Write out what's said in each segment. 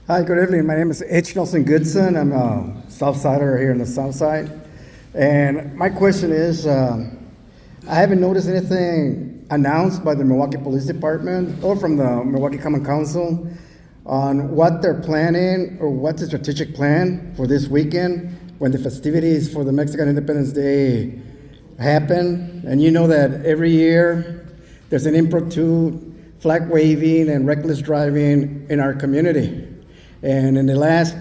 Hi, good evening. My name is H. Nelson Goodson. I'm a Southsider here in the South Side. And my question is, I haven't noticed anything announced by the Milwaukee Police Department or from the Milwaukee Common Council on what they're planning or what's the strategic plan for this weekend when the festivities for the Mexican Independence Day happen. And you know that every year there's an impromptu flag waving and reckless driving in our community. And in the last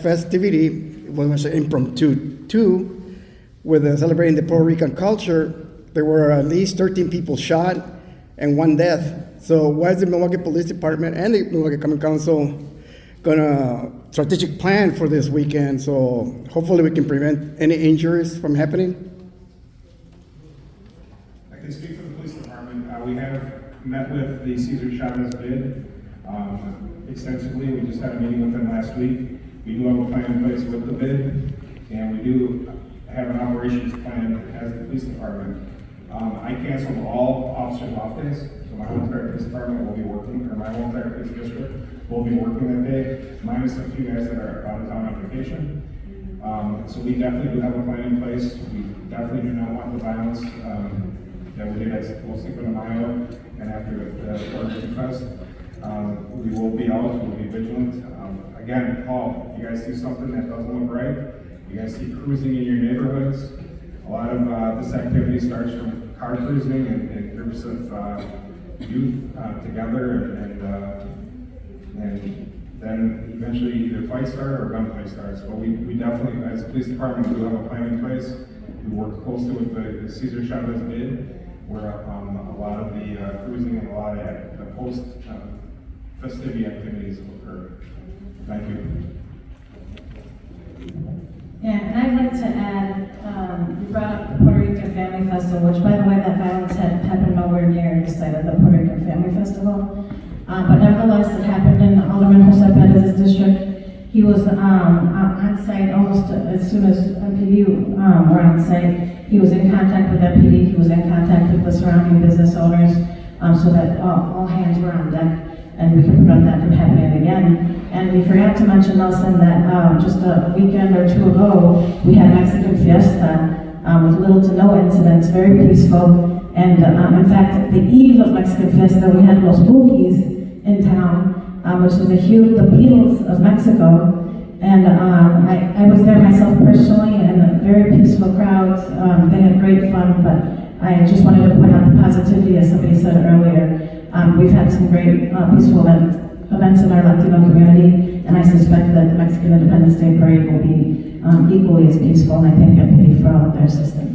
festivity, was impromptu too, with celebrating the Puerto Rican culture, there were at least 13 people shot and 1 death. So what is the Milwaukee Police Department and the Milwaukee Common Council gonna strategic plan for this weekend? So hopefully we can prevent any injuries from happening. I can speak for the police department. We have met with the Cesar Chavez bid extensively. We just had a meeting with them last week. We do have a plan in place with the bid, and we do have an operations plan as the police department. I canceled all officers' off days, so my whole entire police department will be working, or my whole entire police district will be working that day, minus a few guys that are out of town on vacation. So we definitely do have a plan in place. We definitely do not want the violence that we did at Cinco de Mayo and after the Puerto Rican Fest. We will be out, we'll be vigilant. Again, Paul, if you guys see something that doesn't look right, you guys see cruising in your neighborhoods, a lot of this activity starts from car cruising and groups of youth together, and then eventually either fight start or gunplay starts. But we definitely, as a police department, we have a plan in place. We work closely with the Cesar Chavez bid, where a lot of the cruising and a lot of the post festivity activities occur. Thank you. Yeah, and I'd like to add, you brought up the Puerto Rican Family Festival, which, by the way, that violence had happened nowhere near the site of the Puerto Rican Family Festival. But nevertheless, it happened in Alderman Jose Perez's district. He was on site almost as soon as MPD were on site. He was in contact with MPD, he was in contact with the surrounding business owners, so that all hands were on deck, and we could prevent that from happening again. And we forgot to mention, Nelson, that just a weekend or two ago, we had Mexican Fiesta with little to no incidents, very peaceful. And in fact, the eve of Mexican Fiesta, we had Los Boogies in town, which is the Beatles of Mexico. And I was there myself personally, and very peaceful crowds. They had great fun, but I just wanted to point out the positivity, as somebody said earlier. We've had some great peaceful events in our Latino community, and I suspect that the Mexican Independence Day Parade will be equally as peaceful, and I thank MPD for all of their assistance.